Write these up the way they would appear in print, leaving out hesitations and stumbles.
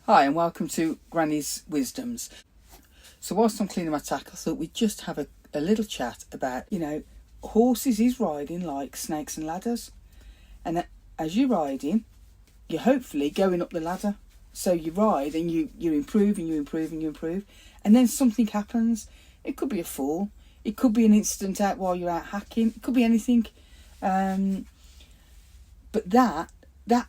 Hi and welcome to Granny's Wisdoms. So whilst I'm cleaning my tack, I thought we'd just have a little chat about, horses is riding like snakes and ladders. And as you're riding, you're hopefully going up the ladder. So you ride and you improve and you improve and you improve. And then something happens. It could be a fall. It could be an incident out while you're out hacking. It could be anything. But that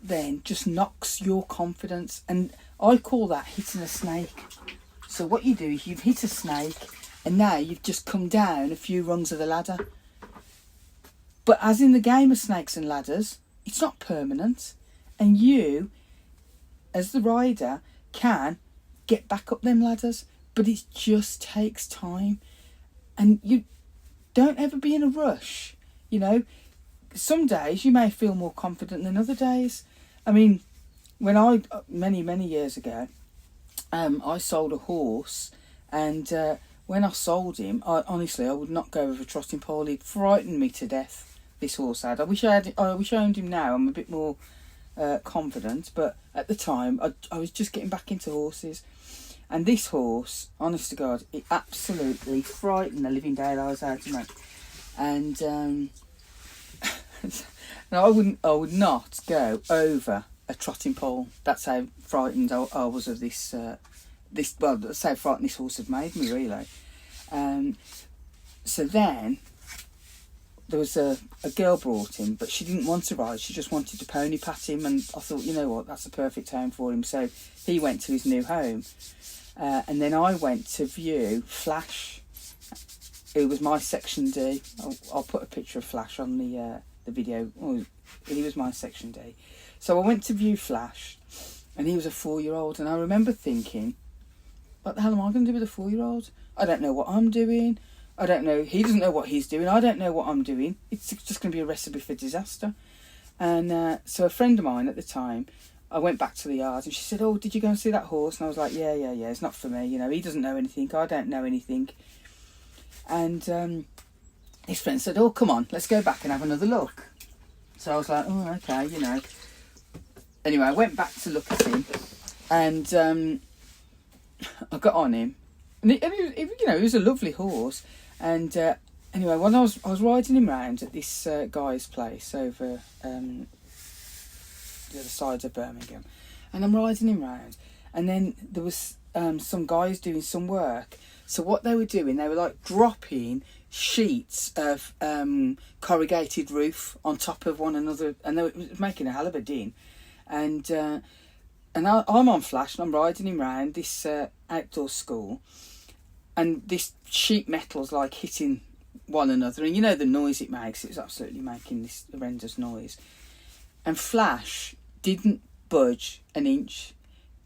then just knocks your confidence. And I call that hitting a snake. So what you do is you've hit a snake and now you've just come down a few rungs of the ladder. But as in the game of snakes and ladders, it's not permanent. And you, as the rider, can get back up them ladders. But it just takes time. And you don't ever be in a rush. Some days you may feel more confident than other days. I mean, when many years ago, I sold a horse, and when I sold him, I would not go with a trotting pole. He frightened me to death. This horse had. I wish I owned him now. I'm a bit more confident, but at the time, I was just getting back into horses, and this horse, honest to God, it absolutely frightened the living daylights out of me, and. No, I would not go over a trotting pole. That's how frightened I was of this. That's how frightened this horse had made me, really. So then there was a girl brought him, but she didn't want to ride. She just wanted to pony pat him, and I thought, you know what, that's a perfect home for him. So he went to his new home, and then I went to view Flash. It was my section D. I'll put a picture of Flash on the video. Oh, he was my section D. So I went to view Flash, and he was a 4-year-old, and I remember thinking, what the hell am I going to do with a 4-year-old? I don't know what I'm doing. I don't know. He doesn't know what he's doing. I don't know what I'm doing. It's just going to be a recipe for disaster. And so a friend of mine at the time, I went back to the yard, and she said, "Oh, did you go and see that horse?" And I was like, yeah, it's not for me. He doesn't know anything. I don't know anything. And his friend said, "Oh, come on, let's go back and have another look." So I was like, "Oh, okay, Anyway, I went back to look at him, and I got on him, and he was a lovely horse. And anyway, when I was riding him round at this guy's place over the other side of Birmingham, and I'm riding him round, and then there was some guys doing some work. So what they were doing, they were like dropping sheets of corrugated roof on top of one another, and they were making a hell of a din. And I'm on Flash, and I'm riding him round this outdoor school, and this sheet metal's like hitting one another, and the noise it makes. It was absolutely making this horrendous noise. And Flash didn't budge an inch.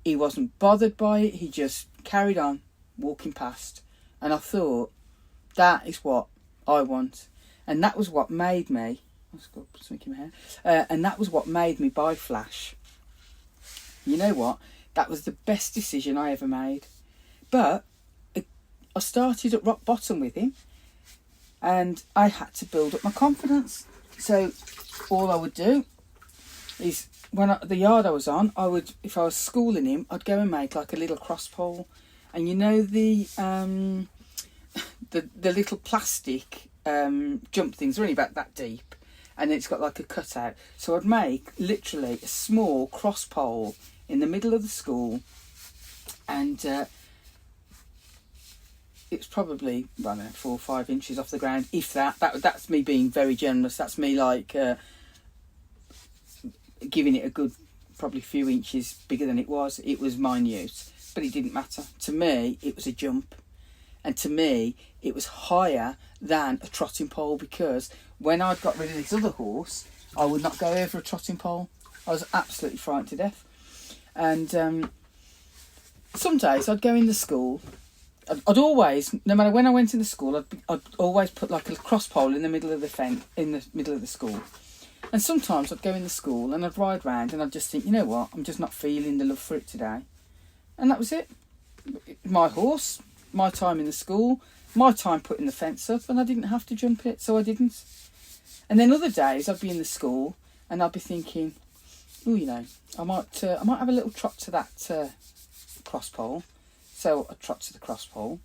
He wasn't bothered by it. He just carried on walking past, and I thought, that is what I want. And that was what made me, let's go sneaking my hair, and that was what made me buy Flash. You know what, that was the best decision I ever made. But I started at rock bottom with him, and I had to build up my confidence. So all I would do is, the yard I was on, if I was schooling him, I'd go and make like a little cross pole. And the little plastic jump things are only about that deep, and it's got like a cutout. So I'd make literally a small cross pole in the middle of the school, and it's probably, I don't know, 4 or 5 inches off the ground, if that. That's me being very generous. That's me like giving it a good, probably few inches bigger than it was. It was minute. But it didn't matter. To me, it was a jump. And to me, it was higher than a trotting pole, because when I'd got rid of this other horse, I would not go over a trotting pole. I was absolutely frightened to death. And some days I'd go in the school. I'd always, no matter when I went in the school, I'd always put like a cross pole in the middle of the school. And sometimes I'd go in the school and I'd ride round, and I'd just think, you know what, I'm just not feeling the love for it today. And that was it. My horse, my time in the school, my time putting the fence up, and I didn't have to jump it, so I didn't. And then other days I'd be in the school and I'd be thinking, oh, I might have a little trot to that cross pole. So I'd trot to the cross pole.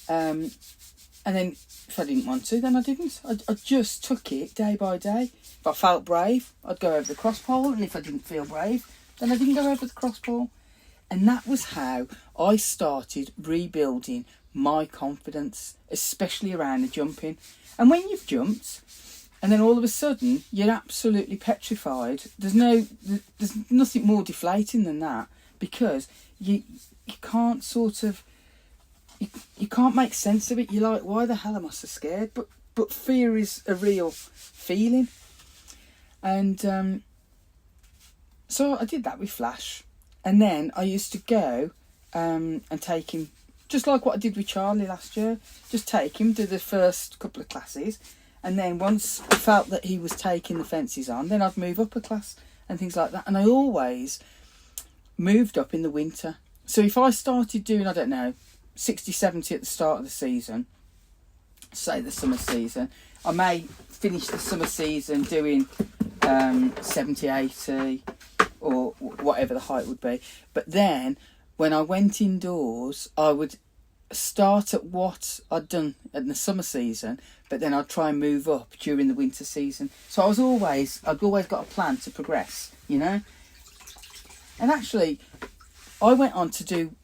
And then if I didn't want to, then I didn't. I just took it day by day. If I felt brave, I'd go over the cross pole. And if I didn't feel brave, then I didn't go over the cross pole. And that was how I started rebuilding my confidence, especially around the jumping. And when you've jumped, and then all of a sudden you're absolutely petrified, there's nothing more deflating than that, because you can't sort of, you can't make sense of it. You're like, why the hell am I so scared? But fear is a real feeling. And so I did that with Flash. And then I used to go and take him, just like what I did with Charlie last year. Just take him to the first couple of classes. And then once I felt that he was taking the fences on, then I'd move up a class and things like that. And I always moved up in the winter. So if I started doing, I don't know, 60, 70 at the start of the season, say the summer season, I may finish the summer season doing 70, 80 or whatever the height would be. But then when I went indoors, I would start at what I'd done in the summer season, but then I'd try and move up during the winter season. So I'd always got a plan to progress, you know. And actually, I went on to do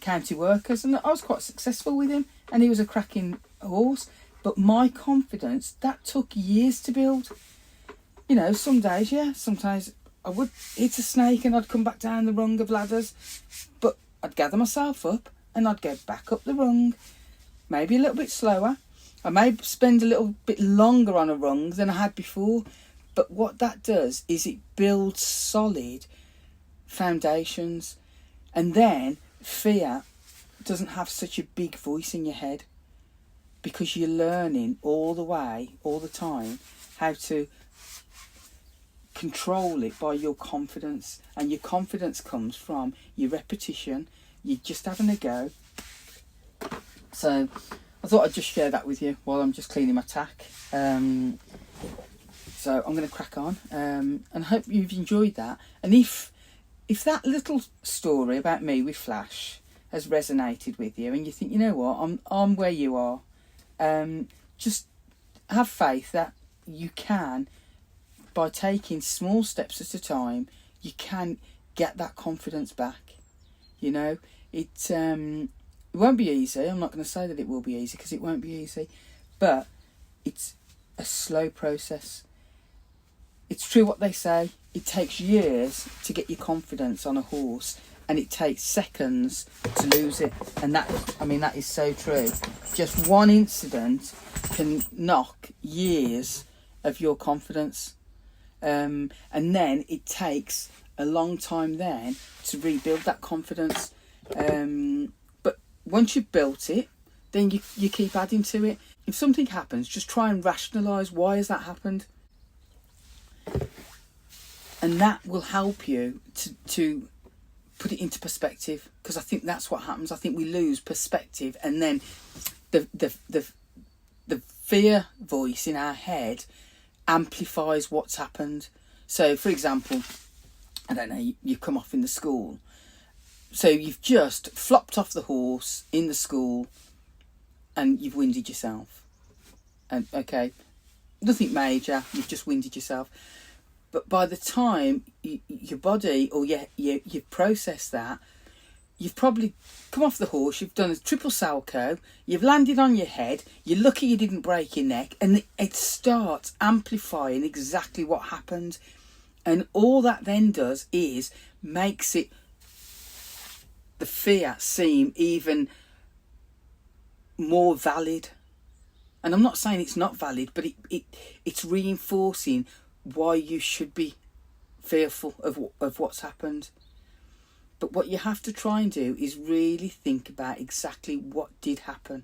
county workers, and I was quite successful with him, and he was a cracking horse. But my confidence, that took years to build. You know, some days, yeah, sometimes I would hit a snake and I'd come back down the rung of ladders, but I'd gather myself up and I'd go back up the rung, maybe a little bit slower. I may spend a little bit longer on a rung than I had before, but what that does is it builds solid foundations, and then fear doesn't have such a big voice in your head, because you're learning all the time, how to control it by your confidence. And your confidence comes from your repetition. You're just having a go. So I thought I'd just share that with you while I'm just cleaning my tack. So I'm going to crack on, and I hope you've enjoyed that. And if that little story about me with Flash has resonated with you, and you think, you know what, I'm where you are, just have faith that you can, by taking small steps at a time, you can get that confidence back. You know, it won't be easy. I'm not going to say that it will be easy, because it won't be easy, but it's a slow process. It's true what they say. It takes years to get your confidence on a horse, and it takes seconds to lose it. And that is so true. Just one incident can knock years of your confidence. And then it takes a long time then to rebuild that confidence. But once you've built it, then you keep adding to it. If something happens, just try and rationalise, why has that happened? And that will help you to put it into perspective, because I think that's what happens. I think we lose perspective, and then the fear voice in our head amplifies what's happened. So, for example, I don't know, you come off in the school. So you've just flopped off the horse in the school and you've winded yourself. And okay, nothing major, you've just winded yourself. But by the time your body, or you've processed that, you've probably come off the horse, you've done a triple salco, you've landed on your head, you're lucky you didn't break your neck, and it starts amplifying exactly what happened. And all that then does is makes the fear seem even more valid. And I'm not saying it's not valid, but it's reinforcing why you should be fearful of what's happened. But what you have to try and do is really think about exactly what did happen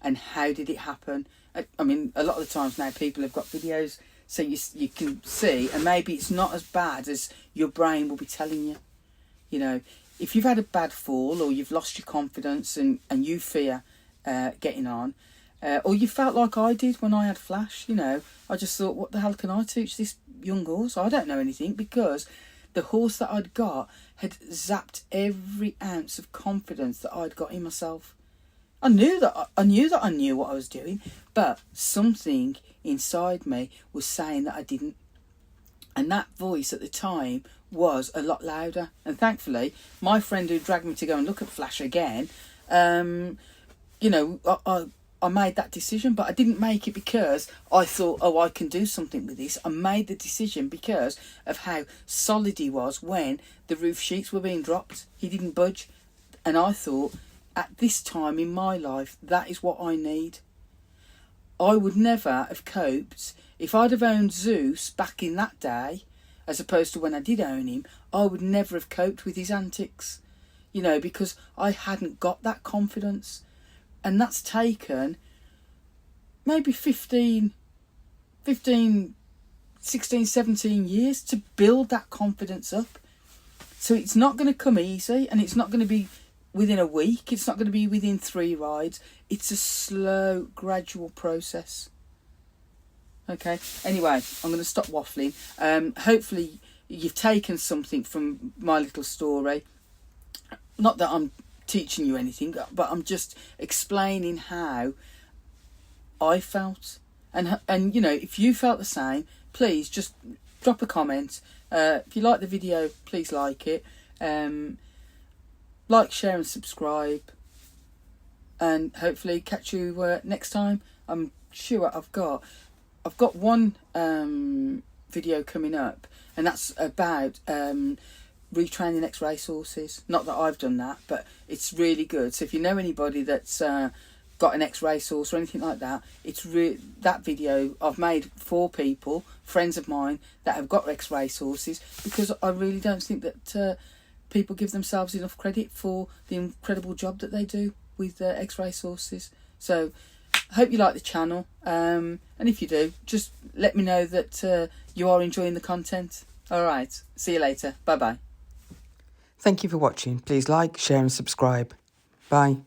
and how did it happen. I mean, a lot of the times now people have got videos, so you can see, and maybe it's not as bad as your brain will be telling you. You know, if you've had a bad fall, or you've lost your confidence and you fear getting on, or you felt like I did when I had Flash, you know, I just thought, what the hell can I teach this young horse? I don't know anything, because the horse that I'd got had zapped every ounce of confidence that I'd got in myself. I knew that I knew what I was doing, but something inside me was saying that I didn't. And that voice at the time was a lot louder. And thankfully, my friend who dragged me to go and look at Flash again, you know, I made that decision, but I didn't make it because I thought, oh, I can do something with this. I made the decision because of how solid he was when the roof sheets were being dropped. He didn't budge. And I thought, at this time in my life, that is what I need. I would never have coped if I'd have owned Zeus back in that day, as opposed to when I did own him. I would never have coped with his antics, you know, because I hadn't got that confidence. And that's taken maybe 16, 17 years to build that confidence up. So it's not going to come easy, and it's not going to be within a week. It's not going to be within 3 rides. It's a slow, gradual process. Okay, anyway, I'm going to stop waffling. Hopefully you've taken something from my little story. Not that I'm teaching you anything, but I'm just explaining how I felt. And you know, if you felt the same, please just drop a comment. If you like the video, please like it. Like, share and subscribe. And hopefully catch you next time. I'm sure I've got one video coming up, and that's about retraining ex racehorses. Not that I've done that, but it's really good. So if you know anybody that's got an ex racehorse or anything like that, it's that video I've made for people, friends of mine that have got ex racehorses, because I really don't think that people give themselves enough credit for the incredible job that they do with ex racehorses. So I hope you like the channel, and if you do, just let me know that you are enjoying the content. Alright, see you later. Bye bye. Thank you for watching. Please like, share and subscribe. Bye.